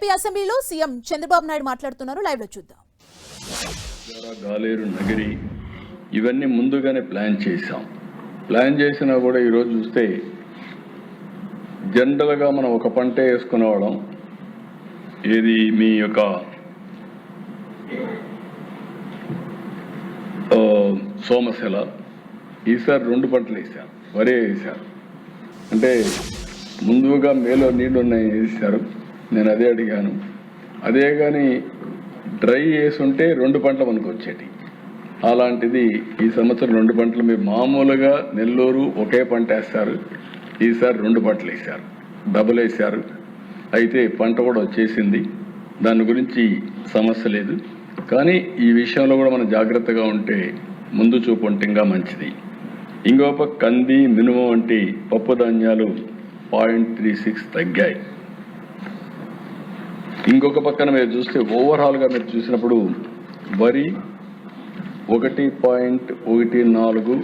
AP అసెంబ్లీలో CM Chandrababu Naidu మాట్లాడుతున్నారు. Live లో చూద్దాం. గాలేరు నగిరి ఇవన్నీ ముందుగానే ప్లాన్ చేసినా కూడా ఈరోజు చూస్తే జనరల్గా మనం ఒక పంట వేసుకునేవాళ్ళం. ఏది మీ యొక్క సోమశిల, ఈసారి 2 పంటలు వేశారు, వరే వేశారు. అంటే ముందుగా మేలో నీళ్లు ఉన్నాయి వేశారు. నేను అదే అడిగాను. అదే కానీ డ్రై వేసుంటే 2 పంటలు మనకు వచ్చేటి. అలాంటిది ఈ సంవత్సరం 2 పంటలు. మీరు మామూలుగా నెల్లూరు ఒకే పంట వేస్తారు, ఈసారి 2 పంటలు వేశారు, డబుల్ వేశారు. అయితే పంట కూడా వచ్చేసింది, దాని గురించి సమస్య లేదు. కానీ ఈ విషయంలో కూడా మనం జాగ్రత్తగా ఉంటే ముందు చూపు ఉంటే ఇంకా మంచిది. ఇంకో పక్క కంది, మినుము వంటి పప్పు ధాన్యాలు 0.36 తగ్గాయి. ఇంకొక పక్కన మీరు చూస్తే ఓవరాల్గా మీరు చూసినప్పుడు వరి 1.14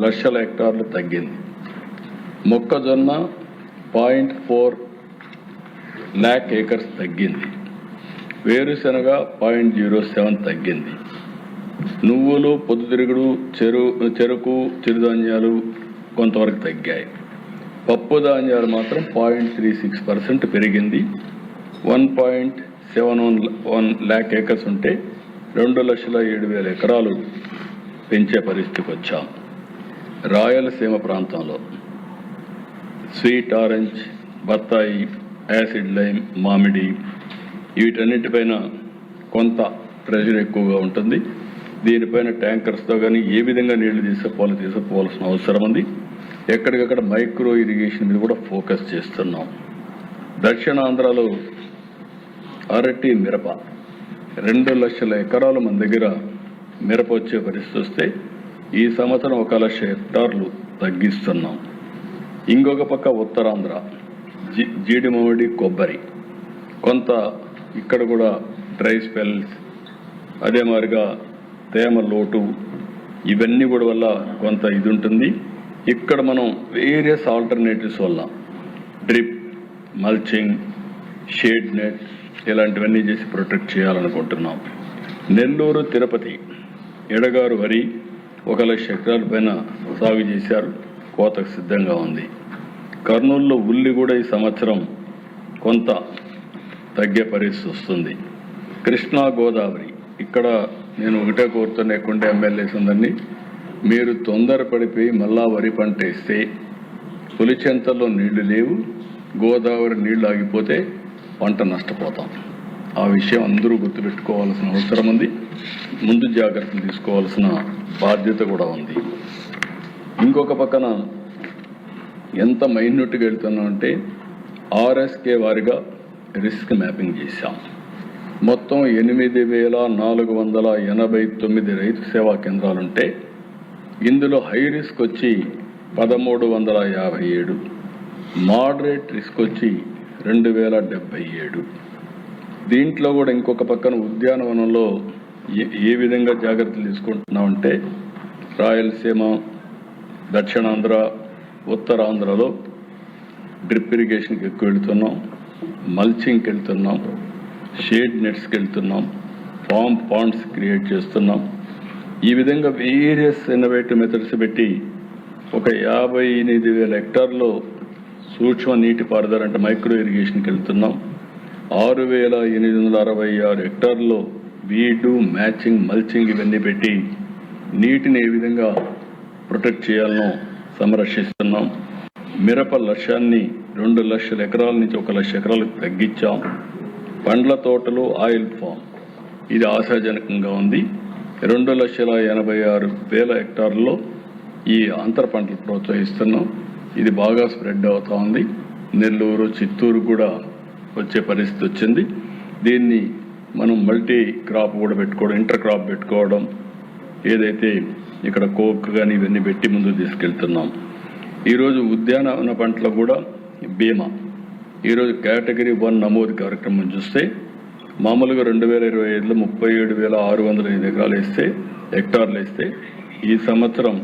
లక్షల హెక్టార్లు తగ్గింది. మొక్కజొన్న 0.4 lakh acres తగ్గింది. వేరుశనగ 0.07 తగ్గింది. నువ్వులు, పొద్దుతిరుగుడు, చెరుకు, చిరుధాన్యాలు కొంతవరకు తగ్గాయి. పప్పు ధాన్యాలు మాత్రం 0.36% పెరిగింది. 1.71 lakh acres ఉంటే 2,07,000 ఎకరాలు పెంచే పరిస్థితికి వచ్చాం. రాయలసీమ ప్రాంతంలో స్వీట్ ఆరెంజ్, బత్తాయి, యాసిడ్ లైమ్, మామిడి వీటన్నిటిపైన కొంత ప్రెషర్ ఎక్కువగా ఉంటుంది. దీనిపైన ట్యాంకర్స్తో కానీ ఏ విధంగా నీళ్లు తీసుకుపోవాల్సిన అవసరం ఉంది. ఎక్కడికక్కడ మైక్రో ఇరిగేషన్ మీద కూడా ఫోకస్ చేస్తున్నాం. దక్షిణాంధ్రలో అరటి, మిరప 2 లక్షల ఎకరాలు మన దగ్గర మిరప వచ్చే పరిస్థితి వస్తే ఈ సంవత్సరం 1 లక్ష హెక్టార్లు తగ్గిస్తున్నాం. ఇంకొక పక్క ఉత్తరాంధ్ర జీడి, మామిడి, కొబ్బరి కొంత ఇక్కడ కూడా డ్రై స్పెల్స్, అదే మాదిరిగా తేమ లోటు ఇవన్నీ కూడా వల్ల కొంత ఇది ఉంటుంది. ఇక్కడ మనం వేరియస్ ఆల్టర్నేటివ్స్ వల్ల డ్రిప్, మల్చింగ్, షేడ్ నెట్ ఇలాంటివన్నీ చేసి ప్రొటెక్ట్ చేయాలనుకుంటున్నాం. నెల్లూరు, తిరుపతి ఎడగారు వరి 1 లక్ష హెక్టార్ల పైన సాగు చేశారు, కోతకు సిద్ధంగా ఉంది. కర్నూలులో ఉల్లి కూడా ఈ సంవత్సరం కొంత తగ్గే పరిస్థితి వస్తుంది. కృష్ణా, గోదావరి ఇక్కడ నేను ఒకటే కోరుతున్నా, ఎక్కుండే ఎమ్మెల్యేస్ అందరినీ, మీరు తొందరపడిపోయి మళ్ళా వరి పంట వేస్తే పులిచెంతల్లో నీళ్లు లేవు, గోదావరి నీళ్లు ఆగిపోతే పంట నష్టపోతాం. ఆ విషయం అందరూ గుర్తుపెట్టుకోవాల్సిన అవసరం ఉంది. ముందు జాగ్రత్తలు తీసుకోవాల్సిన బాధ్యత కూడా ఉంది. ఇంకొక పక్కన ఎంత మైన్యూట్గా వెళ్తున్నామంటే RSK వారిగా రిస్క్ మ్యాపింగ్ చేశాం. మొత్తం 8,489 రైతు సేవా కేంద్రాలుంటే ఇందులో హై రిస్క్ వచ్చి 1,357, మోడరేట్ రిస్క్ వచ్చి 2,077. దీంట్లో కూడా ఇంకొక పక్కన ఉద్యానవనంలో ఏ విధంగా జాగ్రత్తలు తీసుకుంటున్నామంటే రాయలసీమ, దక్షిణాంధ్ర, ఉత్తరాంధ్రలో డ్రిప్ ఇరిగేషన్కి ఎక్కువ వెళ్తున్నాం, మల్చింగ్కి వెళ్తున్నాం, షేడ్ నెట్స్కి వెళ్తున్నాం, ఫామ్ పాండ్స్ క్రియేట్ చేస్తున్నాం. ఈ విధంగా వేరియస్ ఇన్నోవేటివ్ మెథడ్స్ పెట్టి ఒక 58,000 హెక్టార్లో సూక్ష్మ నీటిపారుదల అంటే మైక్రో ఇరిగేషన్కి వెళ్తున్నాం. 6,866 హెక్టార్లో వీడు, మ్యాచింగ్, మల్చింగ్ ఇవన్నీ పెట్టి నీటిని ఏ విధంగా ప్రొటెక్ట్ చేయాలనో సంరక్షిస్తున్నాం. మిరప లక్ష్యాన్ని 2 లక్షల ఎకరాల నుంచి 1 లక్ష ఎకరాలకు తగ్గించాం. పండ్ల తోటలు, ఆయిల్ ఫామ్ ఇది ఆశాజనకంగా ఉంది. 2,86,000 హెక్టార్లలో ఈ అంతర పంటలు ప్రోత్సహిస్తున్నాం. ఇది బాగా స్ప్రెడ్ అవుతా ఉంది. నెల్లూరు, చిత్తూరు కూడా వచ్చే పరిస్థితి వచ్చింది. దీన్ని మనం మల్టీ క్రాప్ కూడా పెట్టుకోవడం, ఇంటర్ క్రాప్ పెట్టుకోవడం, ఏదైతే ఇక్కడ కోక్ కానీ ఇవన్నీ పెట్టి ముందుకు తీసుకెళ్తున్నాం. ఈరోజు ఉద్యానవన పంటలు కూడా బీమా ఈరోజు కేటగిరీ 1 నమోదు కార్యక్రమం చూస్తే మామూలుగా 2025లో 37,605 హెక్టార్లు వేస్తే ఈ సంవత్సరం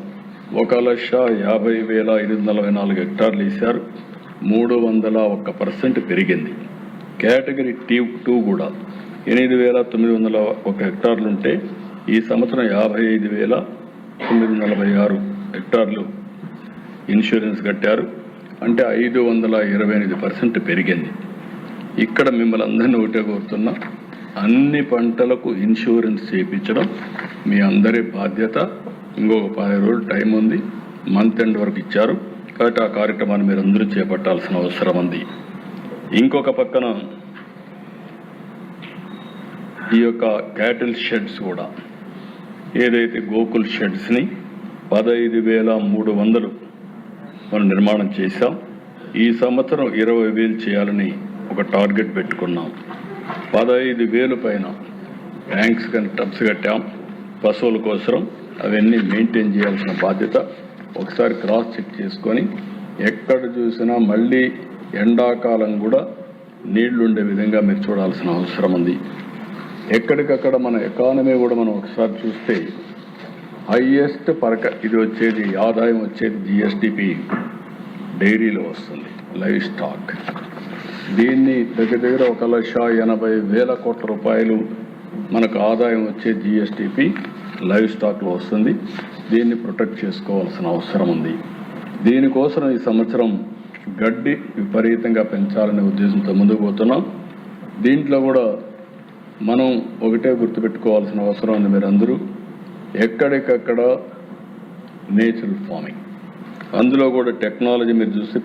1,50,544 హెక్టార్లు వేశారు. 301% పెరిగింది. కేటగిరీ T2 కూడా 8,901 హెక్టార్లు ఉంటే ఈ సంవత్సరం 55,946 హెక్టార్లు ఇన్సూరెన్స్ కట్టారు. అంటే 528% పెరిగింది. ఇక్కడ మిమ్మల్ని అందరినీ ఒకటే కోరుతున్నా, అన్ని పంటలకు ఇన్సూరెన్స్ చేయించడం మీ అందరి బాధ్యత. ఇంకొక 10 రోజులు టైం ఉంది, మంత్ ఎండ్ వరకు ఇచ్చారు కాబట్టి ఆ కార్యక్రమాన్ని మీరు అందరూ చేపట్టాల్సిన అవసరం ఉంది. ఇంకొక పక్కన ఈ యొక్క క్యాటిల్ షెడ్స్ కూడా, ఏదైతే గోకుల్ షెడ్స్ని 15,300 మనం నిర్మాణం చేశాం. ఈ సంవత్సరం 20,000 చేయాలని ఒక టార్గెట్ పెట్టుకున్నాం. 15,000 పైన ట్యాంక్స్ కానీ టబ్స్ కట్టాం పశువుల కోసం. అవన్నీ మెయింటైన్ చేయాల్సిన బాధ్యత. ఒకసారి క్రాస్ చెక్ చేసుకొని ఎక్కడ చూసినా మళ్ళీ ఎండాకాలం కూడా నీళ్లు ఉండే విధంగా మీరు చూడాల్సిన అవసరం ఉంది. ఎక్కడికక్కడ మన ఎకానమీ కూడా మనం ఒకసారి చూస్తే హైయెస్ట్ ఇది వచ్చేది ఆదాయం వచ్చేది జిఎస్టిపి డైరీలో వస్తుంది, లైవ్ స్టాక్. దీన్ని దగ్గర 1,80,000 కోట్ల రూపాయలు మనకు ఆదాయం వచ్చే జిఎస్టిపి లైవ్ స్టాక్లో వస్తుంది. దీన్ని ప్రొటెక్ట్ చేసుకోవాల్సిన అవసరం ఉంది. దీనికోసం ఈ సంవత్సరం గడ్డి విపరీతంగా పెంచాలనే ఉద్దేశంతో ముందుకు పోతున్నాం. దీంట్లో కూడా మనం ఒకటే గుర్తుపెట్టుకోవాల్సిన అవసరం ఉంది. మీరందరూ ఎక్కడికక్కడ నేచురల్ ఫార్మింగ్, అందులో కూడా టెక్నాలజీ మీరు చూస్తే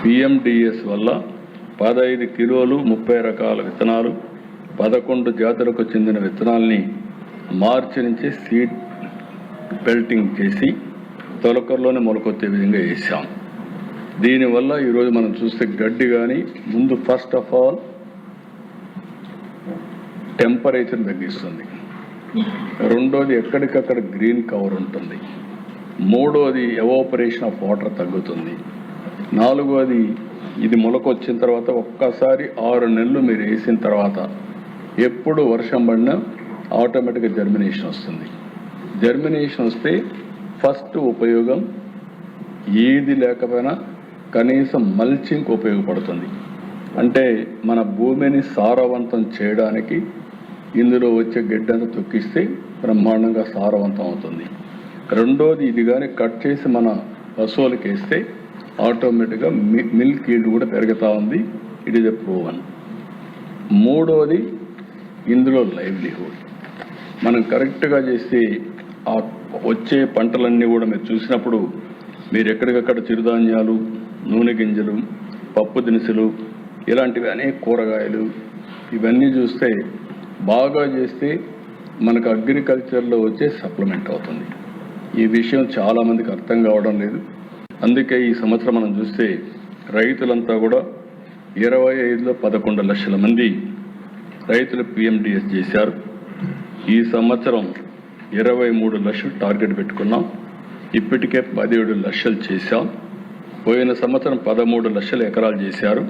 పిఎండిఎస్ వల్ల 15 కిలోలు 30 రకాల విత్తనాలు 11 జాతులకు చెందిన విత్తనాల్ని మార్చి నుంచి సీడ్ బెల్టింగ్ చేసి తొలకర్లోనే మొలకొచ్చే విధంగా వేసాం. దీనివల్ల ఈరోజు మనం చూస్తే గడ్డి కానీ ముందు ఫస్ట్ ఆఫ్ ఆల్ టెంపరేచర్ తగ్గిస్తుంది, రెండోది ఎక్కడికక్కడ గ్రీన్ కవర్ ఉంటుంది, మూడోది ఎవాపరేషన్ ఆఫ్ వాటర్ తగ్గుతుంది, నాలుగోది ఇది మొలకొచ్చిన తర్వాత ఒక్కసారి 6 నెలలు మీరు వేసిన తర్వాత ఎప్పుడు వర్షం పడినా ఆటోమేటిక్గా జర్మినేషన్ వస్తుంది. జర్మినేషన్ వస్తే ఫస్ట్ ఉపయోగం ఏది లేకపోయినా కనీసం మల్చింగ్ ఉపయోగపడుతుంది. అంటే మన భూమిని సారవంతం చేయడానికి ఇందులో వచ్చే గడ్డంతా తొక్కిస్తే బ్రహ్మాండంగా సారవంతం అవుతుంది. రెండోది ఇది కానీ కట్ చేసి మన పశువులకి వేస్తే ఆటోమేటిక్గా మిల్క్ ఈల్డ్ కూడా పెరుగుతూ ఉంది. It is a proven. మూడోది ఇందులో లైవ్లీహుడ్ మనం కరెక్ట్గా చేస్తే ఆ వచ్చే పంటలన్నీ కూడా మీరు చూసినప్పుడు మీరు ఎక్కడికక్కడ చిరుధాన్యాలు, నూనె గింజలు, పప్పు దినుసులు, ఇలాంటివి అనేక కూరగాయలు ఇవన్నీ చూస్తే బాగా చేస్తే మనకు అగ్రికల్చర్లో వచ్చే సప్లిమెంట్ అవుతుంది. ఈ విషయం చాలామందికి అర్థం కావడం లేదు. అందుకే ఈ సంవత్సరం మనం చూస్తే రైతులంతా కూడా 25లో 11 లక్షల మంది రైతులు పిఎండిఎస్ చేశారు. ఈ సంవత్సరం 23 లక్షలు టార్గెట్ పెట్టుకున్నాం. ఇప్పటికే 17 లక్షలు చేశాం. పోయిన సంవత్సరం 13 లక్షల ఎకరాలు చేశారు.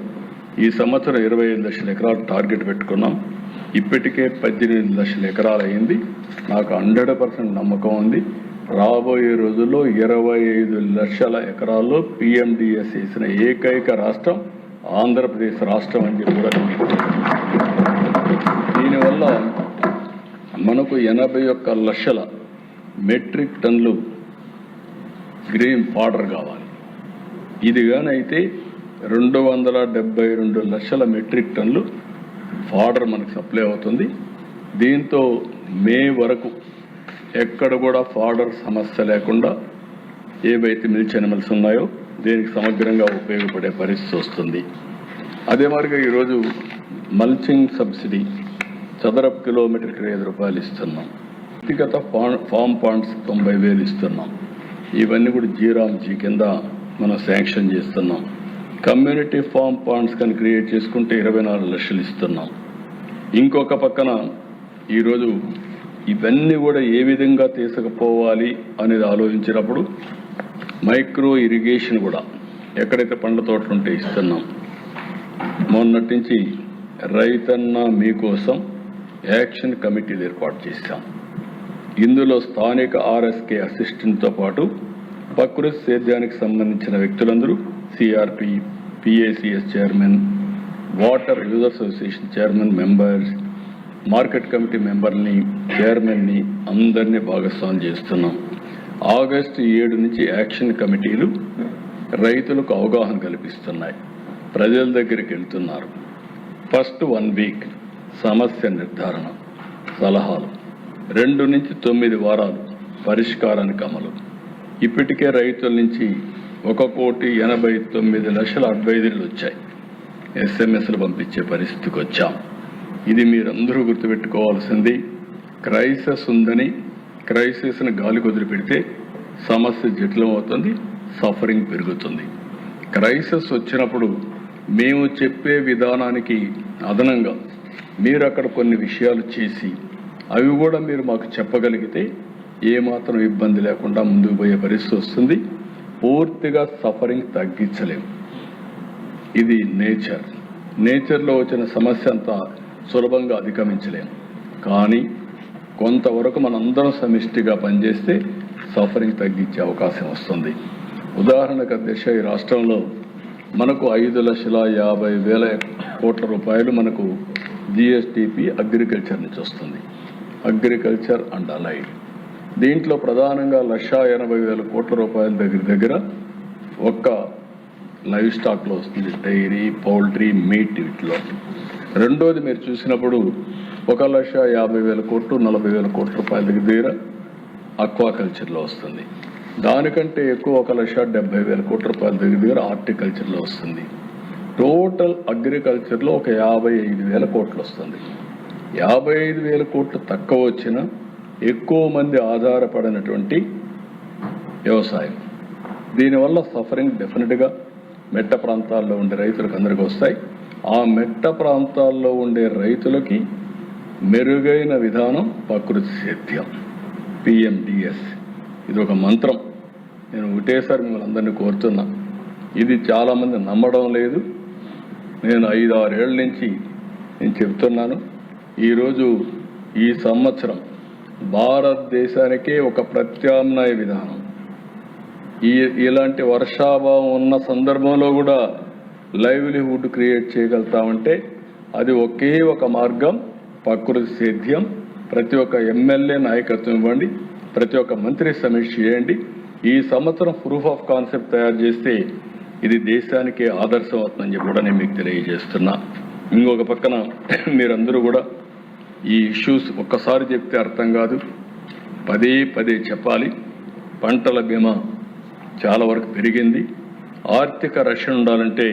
ఈ సంవత్సరం 25 లక్షల ఎకరాలు టార్గెట్ పెట్టుకున్నాం. ఇప్పటికే 18 లక్షల ఎకరాలు అయింది. నాకు 100% నమ్మకం ఉంది. రాబోయే రోజుల్లో 25 లక్షల ఎకరాల్లో పిఎండిఎస్ చేసిన ఏకైక రాష్ట్రం ఆంధ్రప్రదేశ్ రాష్ట్రం అని చెప్పి కూడా దీనివల్ల మనకు 81 లక్షల మెట్రిక్ టన్నులు గ్రీన్ ఫాడర్ కావాలి. ఇది కానీ అయితే 272 లక్షల మెట్రిక్ టన్నులు ఫాడర్ మనకు సప్లై అవుతుంది. దీంతో మే వరకు ఎక్కడ కూడా ఫాడర్ సమస్య లేకుండా ఏవైతే మిల్చ్ అనిమల్స్ ఉన్నాయో దీనికి సమగ్రంగా ఉపయోగపడే పరిస్థితి వస్తుంది. అదే మాదిరిగా ఈరోజు మల్చింగ్ సబ్సిడీ చదరపు కిలోమీటర్కి 5 రూపాయలు ఇస్తున్నాం. వ్యక్తిగత ఫామ్ పాండ్స్ 90,000 ఇస్తున్నాం. ఇవన్నీ కూడా జీరామ్జీ కింద మనం శాంక్షన్ చేస్తున్నాం. కమ్యూనిటీ ఫామ్ పాండ్స్ కానీ క్రియేట్ చేసుకుంటే 24 లక్షలు ఇస్తున్నాం. ఇంకొక పక్కన ఈరోజు ఇవన్నీ కూడా ఏ విధంగా తీసుకుపోవాలి అనేది ఆలోచించినప్పుడు మైక్రో ఇరిగేషన్ కూడా ఎక్కడైతే పండ్ల తోటలు ఉంటే ఇస్తున్నాం. మొన్నటి నుంచి రైతన్న మీకోసం యాక్షన్ కమిటీలు ఏర్పాటు చేశాం. ఇందులో స్థానిక ఆర్ఎస్కే అసిస్టెంట్తో పాటు ప్రకృతి సేద్యానికి సంబంధించిన వ్యక్తులందరూ, CRP, PACS chairman, water users association chairman members, market committee మెంబర్ని, చైర్మన్ని అందరినీ భాగస్వామ్యం చేస్తున్నాం. ఆగస్టు 7 నుంచి యాక్షన్ కమిటీలు రైతులకు అవగాహన కల్పిస్తున్నాయి, ప్రజల దగ్గరికి వెళ్తున్నారు. ఫస్ట్ 1 వీక్ సమస్య నిర్ధారణ, సలహాలు, 2 నుంచి 9 వారాలు పరిష్కారానికి అమలు. ఇప్పటికే రైతుల నుంచి 1,89,00,000 అడ్వైజరీలు వచ్చాయి, SMS-లు పంపించే పరిస్థితికి వచ్చాం. ఇది మీరందరూ గుర్తుపెట్టుకోవాల్సింది. క్రైసిస్ ఉందని క్రైసిస్ని గాలి కుదిరిపెడితే సమస్య జటిలం అవుతుంది, సఫరింగ్ పెరుగుతుంది. క్రైసిస్ వచ్చినప్పుడు మేము చెప్పే విధానానికి అదనంగా మీరు అక్కడ కొన్ని విషయాలు చేసి అవి కూడా మీరు మాకు చెప్పగలిగితే ఏమాత్రం ఇబ్బంది లేకుండా ముందుకు పోయే పరిస్థితి వస్తుంది. పూర్తిగా సఫరింగ్ తగ్గించలేము. ఇది నేచర్లో వచ్చిన సమస్య అంతా సులభంగా అధిగమించలేము. కానీ కొంతవరకు మనందరం సమిష్టిగా పనిచేస్తే సఫరింగ్ తగ్గించే అవకాశం వస్తుంది. ఉదాహరణకు అధ్యక్ష, ఈ రాష్ట్రంలో మనకు 5,50,000 కోట్ల రూపాయలు మనకు GSTP అగ్రికల్చర్ నుంచి వస్తుంది. అగ్రికల్చర్ అండ్ అలైడ్ దీంట్లో ప్రధానంగా 1,80,000 కోట్ల రూపాయల దగ్గర ఒక్క లైవ్ స్టాక్లో వస్తుంది, డైరీ, పౌల్ట్రీ, మీట్ వీటిలో. రెండోది మీరు చూసినప్పుడు 1,50,000 కోట్లు, 40,000 కోట్ల రూపాయల దగ్గర అక్వాకల్చర్లో వస్తుంది. దానికంటే ఎక్కువ 1,70,000 కోట్ల రూపాయల దగ్గర హార్టికల్చర్లో వస్తుంది. టోటల్ అగ్రికల్చర్లో ఒక 55,000 కోట్లు వస్తుంది. 55,000 కోట్లు తక్కువ వచ్చినా ఎక్కువ మంది ఆధారపడినటువంటి వ్యవసాయం. దీనివల్ల సఫరింగ్ డెఫినెట్గా మెట్ట ప్రాంతాల్లో ఉండే రైతులకు అందరికీ వస్తాయి. ఆ మెట్ట ప్రాంతాల్లో ఉండే రైతులకి మెరుగైన విధానం ప్రకృతి సేద్యం, PMDS. ఇది ఒక మంత్రం. నేను ఒకటేసారి మిమ్మల్ని అందరినీ కోరుతున్నా. ఇది చాలామంది నమ్మడం లేదు. నేను 5-6 ఏళ్ళ నుంచి నేను చెప్తున్నాను. ఈరోజు ఈ సంవత్సరం భారతదేశానికే ఒక ప్రత్యామ్నాయ విధానం. ఇలాంటి వర్షాభావం ఉన్న సందర్భంలో కూడా లైవ్లీహుడ్ క్రియేట్ చేయగలుగుతామంటే అది ఒకే ఒక మార్గం, ప్రకృతి సేద్యం. ప్రతి ఒక్క ఎమ్మెల్యే నాయకత్వం ఇవ్వండి, ప్రతి ఒక్క మంత్రి సమీక్ష చేయండి. ఈ సంవత్సరం ప్రూఫ్ ఆఫ్ కాన్సెప్ట్ తయారు చేస్తే ఇది దేశానికే ఆదర్శం అవుతుందని చెప్పి కూడా నేను మీకు తెలియజేస్తున్నా. ఇంకొక పక్కన మీరందరూ కూడా ఈ ఇష్యూస్ ఒక్కసారి చెప్తే అర్థం కాదు, పదే చెప్పాలి. పంటల బీమా చాలా వరకు పెరిగింది. ఆర్థిక రక్షణ ఉండాలంటే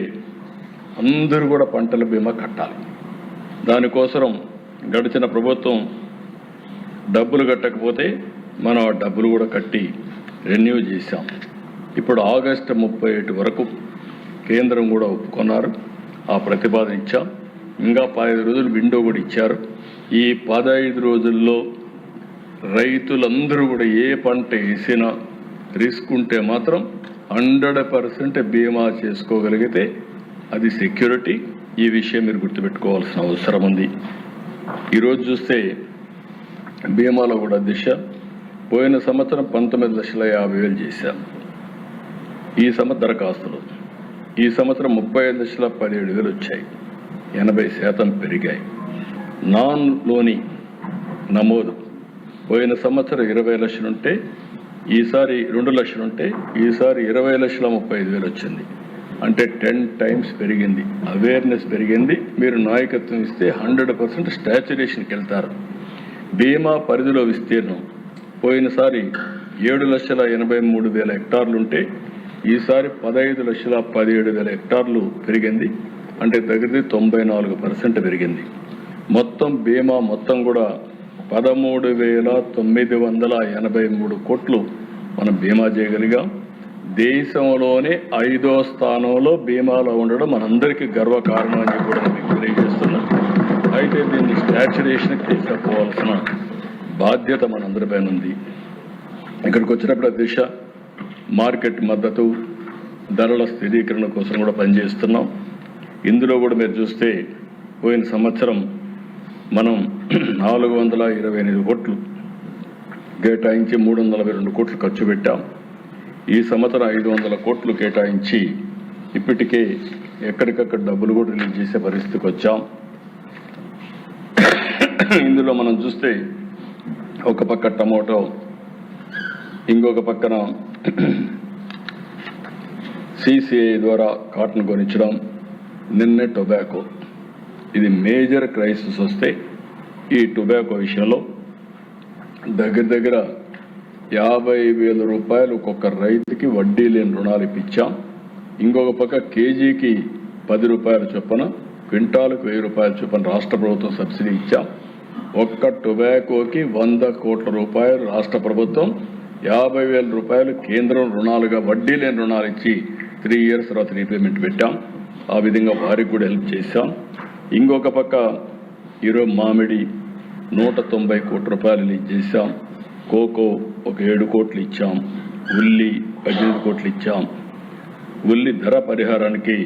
అందరూ కూడా పంటల బీమా కట్టాలి. దానికోసం గడిచిన ప్రభుత్వం డబ్బులు కట్టకపోతే మనం ఆ డబ్బులు కూడా కట్టి రెన్యూ చేశాం. ఇప్పుడు ఆగస్టు 31 వరకు కేంద్రం కూడా ఒప్పుకున్నారు, ఆ ప్రతిపాదన ఇచ్చాం. ఇంకా 15 రోజులు విండో కూడా ఇచ్చారు. ఈ 15 రోజుల్లో రైతులందరూ కూడా ఏ పంట వేసినా రిస్క్ ఉంటే మాత్రం 100% బీమా చేసుకోగలిగితే అది సెక్యూరిటీ. ఈ విషయం మీరు గుర్తుపెట్టుకోవాల్సిన అవసరం ఉంది. ఈరోజు చూస్తే బీమాలో కూడా దిశ పోయిన సంవత్సరం 19,50,000 చేశాం. ఈ సంవత్సరం దరఖాస్తులు ఈ సంవత్సరం 35,17,000 వచ్చాయి, 80% పెరిగాయి. నాన్ లోని నమోదు పోయిన సంవత్సరం 20 లక్షలు ఉంటే ఈసారి 2 లక్షలు ఉంటే ఈసారి 20,35,000 వచ్చింది. అంటే 10 times పెరిగింది, అవేర్నెస్ పెరిగింది. మీరు నాయకత్వం ఇస్తే 100% స్టాచ్యురేషన్కి వెళ్తారు. బీమా పరిధిలో విస్తీర్ణం పోయినసారి 7,83,000 హెక్టార్లు ఉంటే ఈసారి 15,17,000 హెక్టార్లు పెరిగింది. అంటే దగ్గర 94% పెరిగింది. మొత్తం బీమా మొత్తం కూడా 13,983 కోట్లు మనం బీమా చేయగలిగాం. దేశంలోనే 5వ స్థానంలో బీమాలో ఉండడం మనందరికీ గర్వకారణం అని కూడా మీకు తెలియజేస్తున్నాం. అయితే దీన్ని స్టాచ్యురేషన్కి తీసుకుపోవాల్సిన బాధ్యత మనందరిపైన ఉంది. ఇక్కడికి వచ్చినప్పుడు దిశ మార్కెట్ మద్దతు, ధరల స్థిరీకరణ కోసం కూడా పనిచేస్తున్నాం. ఇందులో కూడా మీరు చూస్తే పోయిన సంవత్సరం మనం 428 కోట్లు కేటాయించి 342 కోట్లు ఖర్చు పెట్టాం. ఈ సంవత్సరం 500 కోట్లు కేటాయించి ఇప్పటికే ఎక్కడికక్కడ డబ్బులు కూడా రిలీజ్ చేసే పరిస్థితికి వచ్చాం. ఇందులో మనం చూస్తే ఒక పక్క టమోటో, ఇంకొక పక్కన సిసిఐ ద్వారా కాటన్ కొనిచ్చడం, నిన్నే టొబాకో. ఇది మేజర్ క్రైసిస్ వస్తే ఈ టొబాకో విషయంలో దగ్గర 50,000 రూపాయలు ఒక్కొక్క రైతుకి వడ్డీ లేని రుణాలు ఇప్పించాం. ఇంకొక పక్క కేజీకి 10 రూపాయల చొప్పున, క్వింటాలకు 1000 రూపాయల చొప్పున రాష్ట్ర ప్రభుత్వం సబ్సిడీ ఇచ్చాం. ఒక్క టొబాకోకి 100 కోట్ల రూపాయలు రాష్ట్ర ప్రభుత్వం, 50,000 రూపాయలు కేంద్రం రుణాలుగా వడ్డీ లేని రుణాలు ఇచ్చి 3 ఇయర్స్ తర్వాత రీపేమెంట్ పెట్టాం. ఆ విధంగా వారికి కూడా హెల్ప్ చేశాం. ఇంకొక పక్క ఈరోజు మామిడి 190 కోట్ల రూపాయలు రిలీజ్ చేశాం. కోకో ఒక 7 కోట్లు ఇచ్చాం. ఉల్లి 18 కోట్లు ఇచ్చాం. ఉల్లి ధర పరిహారానికి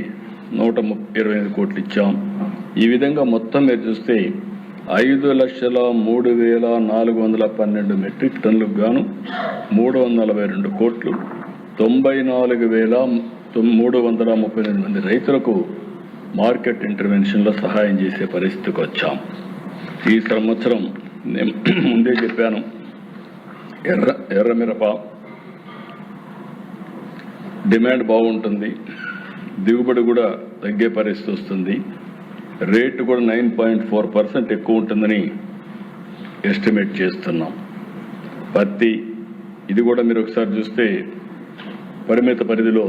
125 కోట్లు ఇచ్చాం. ఈ విధంగా మొత్తం మీరు చూస్తే 5,03,412 మెట్రిక్ టన్నులకు గాను 342 కోట్లు, 94,338 మంది రైతులకు మార్కెట్ ఇంటర్వెన్షన్లో సహాయం చేసే పరిస్థితికి వచ్చాం. ఈ సంవత్సరం నేను ముందే చెప్పాను, ఎర్రమిరప డిమాండ్ బాగుంటుంది, దిగుబడి కూడా తగ్గే పరిస్థితి వస్తుంది, రేటు కూడా 9.4% ఎక్కువ ఉంటుందని ఎస్టిమేట్ చేస్తున్నాం. పత్తి ఇది కూడా మీరు ఒకసారి చూస్తే పరిమిత పరిధిలో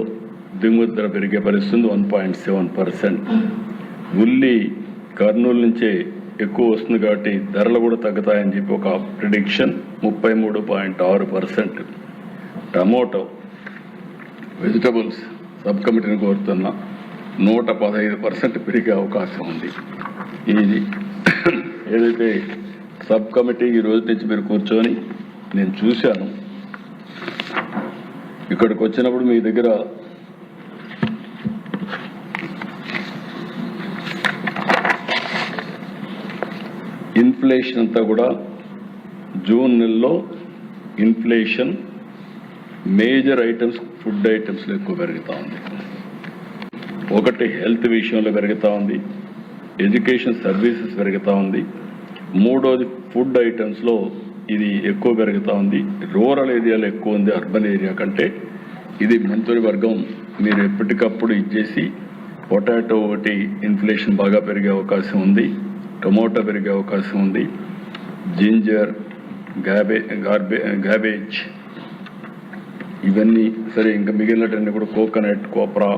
దిగుమతి ధర పెరిగే పరిస్థితి 1.7%. ఉల్లి కర్నూలు నుంచే ఎక్కువ వస్తుంది కాబట్టి ధరలు కూడా తగ్గుతాయని చెప్పి ఒక ప్రిడిక్షన్ 33.6%. టమోటో వెజిటబుల్స్ సబ్ కమిటీని కోరుతున్నా 115% పెరిగే అవకాశం ఉంది. ఇది ఏదైతే సబ్ కమిటీ ఈ రోజు నుంచి మీరు కూర్చొని నేను చూశాను, ఇక్కడికి వచ్చినప్పుడు మీ దగ్గర ఇన్ఫ్లేషన్ అంతా కూడా జూన్ నెలలో ఇన్ఫ్లేషన్ మేజర్ ఐటమ్స్, ఫుడ్ ఐటమ్స్లో ఎక్కువ పెరుగుతూ ఉంది. ఒకటి హెల్త్ విషయంలో పెరుగుతూ ఉంది, ఎడ్యుకేషన్ సర్వీసెస్ పెరుగుతూ ఉంది. మూడోది ఫుడ్ ఐటమ్స్లో ఇది ఎక్కువ పెరుగుతూ ఉంది. రూరల్ ఏరియాలో ఎక్కువ ఉంది అర్బన్ ఏరియా కంటే. ఇది మంత్రివర్గం మీరు ఎప్పటికప్పుడు ఇచ్చేసి పొటాటో ఒకటి ఇన్ఫ్లేషన్ బాగా పెరిగే అవకాశం ఉంది, టొమాటో పెరిగే అవకాశం ఉంది, జింజర్, గ్యాబేజ్ ఇవన్నీ సరే, ఇంకా మిగిలినటన్నీ కూడా కోకోనట్, కోప్రా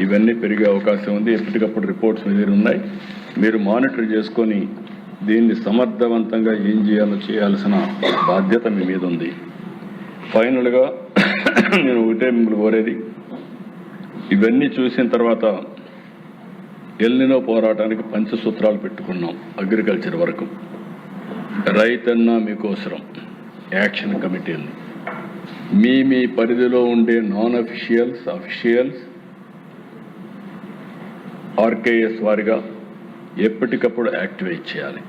ఇవన్నీ పెరిగే అవకాశం ఉంది. ఎప్పటికప్పుడు రిపోర్ట్స్ మీద ఉన్నాయి, మీరు మానిటర్ చేసుకొని దీన్ని సమర్థవంతంగా ఏం చేయాల్సిన బాధ్యత మీ మీద ఉంది. ఫైనల్గా నేను ఒకటే మిమ్మల్ని కోరేది, ఇవన్నీ చూసిన తర్వాత ఎల్నినో పోరాటానికి పంచసూత్రాలు పెట్టుకున్నాం. అగ్రికల్చర్ వరకు రైతన్న మీకోసరం యాక్షన్ కమిటీ ఉంది. మీ పరిధిలో ఉండే నాన్ అఫీషియల్స్, అఫీషియల్స్, ఆర్కేఎస్ వారిగా ఎప్పటికప్పుడు యాక్టివేట్ చేయాలి.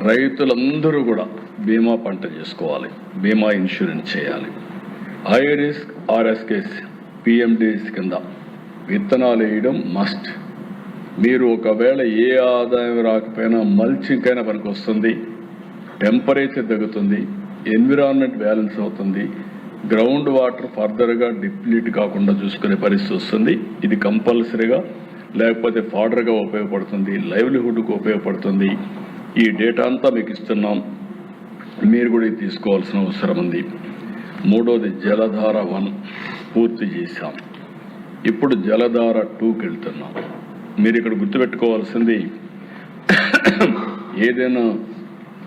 రైతులందరూ కూడా బీమా పంట చేసుకోవాలి, బీమా ఇన్సూరెన్స్ చేయాలి. హై రిస్క్ ఆర్ఎస్కేస్, పిఎండిఎస్ కింద విత్తనాలు వేయడం మస్ట్. మీరు ఒకవేళ ఏ ఆదాయం రాకపోయినా మల్చింగ్ అయినా పనికి వస్తుంది, టెంపరేచర్ తగ్గుతుంది, ఎన్విరాన్మెంట్ బ్యాలెన్స్ అవుతుంది, గ్రౌండ్ వాటర్ ఫర్దర్గా డిప్లీట్ కాకుండా చూసుకునే పరిస్థితి వస్తుంది. ఇది కంపల్సరీగా, లేకపోతే ఫాడర్గా ఉపయోగపడుతుంది, లైవ్లీహుడ్కు ఉపయోగపడుతుంది. ఈ డేటా అంతా మీకు ఇస్తున్నాం, మీరు కూడా ఇది తీసుకోవాల్సిన అవసరం ఉంది. మూడోది జలధార 1 పూర్తి చేశాం, ఇప్పుడు జలధార 2కి వెళ్తున్నాం. మీరు ఇక్కడ గుర్తుపెట్టుకోవాల్సింది, ఏదైనా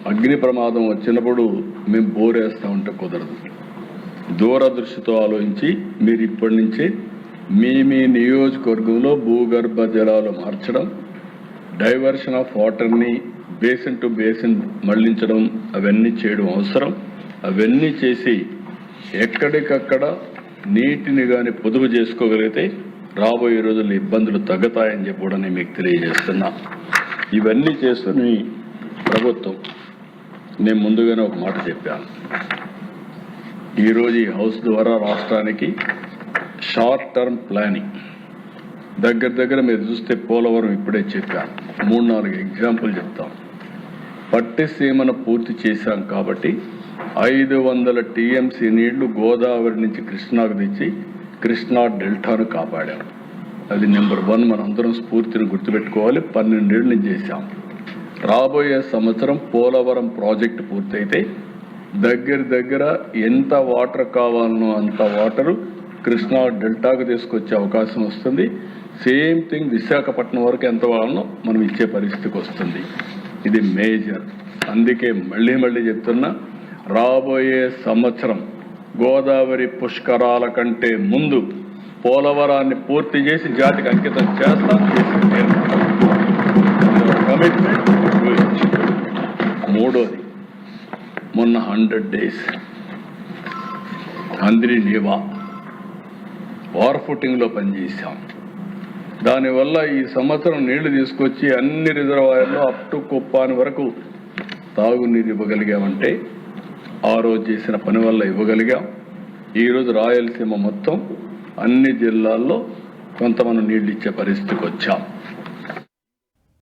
అగ్ని ప్రమాదం వచ్చినప్పుడు మేము బోరేస్తూ ఉంటే కుదరదు. దూరదృష్టితో ఆలోచించి మీరు ఇప్పటి నుంచే మీ నియోజకవర్గంలో భూగర్భ జలాలు మార్చడం, డైవర్షన్ ఆఫ్ వాటర్ని బేసిన్ టు బేసిన్ మళ్లించడం, అవన్నీ చేయడం అవసరం. అవన్నీ చేసి ఎక్కడికక్కడ నీటిని కానీ పొదుపు చేసుకోగలిగితే రాబోయే రోజుల్లో ఇబ్బందులు తగ్గుతాయని చెప్పి నేను మీకు తెలియజేస్తున్నా. ఇవన్నీ చేస్తున్న ప్రభుత్వం, నేను ముందుగానే ఒక మాట చెప్పాను, ఈరోజు ఈ హౌస్ ద్వారా రాష్ట్రానికి షార్ట్ టర్మ్ ప్లానింగ్ దగ్గర మీరు చూస్తే పోలవరం ఇప్పుడే చెప్పాను, 3-4 ఎగ్జాంపుల్ చెప్తాం. పట్టిసీమను పూర్తి చేశాం కాబట్టి 500 టీఎంసీ నీళ్లు గోదావరి నుంచి కృష్ణాకు తెచ్చి కృష్ణా డెల్టాను కాపాడాం. అది నెంబర్ 1. మనందరం స్ఫూర్తిని గుర్తుపెట్టుకోవాలి. 12 ఏళ్ళు చేశాం. రాబోయే సంవత్సరం పోలవరం ప్రాజెక్టు పూర్తయితే దగ్గర ఎంత వాటర్ కావాలనో అంత వాటరు కృష్ణా డెల్టాకు తీసుకొచ్చే అవకాశం వస్తుంది. సేమ్ థింగ్ విశాఖపట్నం వరకు ఎంత వాడాలనో మనం ఇచ్చే పరిస్థితికి వస్తుంది. ఇది మేజర్. అందుకే మళ్ళీ చెప్తున్నా, రాబోయే సంవత్సరం గోదావరి పుష్కరాల కంటే ముందు పోలవరాన్ని పూర్తి చేసి జాతికి అంకితం చేస్తాం. కమిట్మెంట్. మూడోది, మొన్న 100 days అందరి నీవా వార్ ఫుటింగ్లో పనిచేశాం. దానివల్ల ఈ సంవత్సరం నీళ్లు తీసుకొచ్చి అన్ని రిజర్వాయర్లో అప్ టు కుప్పాని వరకు తాగునీరు ఇవ్వగలిగామంటే ఆ రోజు చేసిన పని వల్ల ఇవ్వగలిగాం. ఈరోజు రాయలసీమ మొత్తం అన్ని జిల్లాల్లో కొంత మనం నీళ్లు ఇచ్చే పరిస్థితికి వచ్చాం.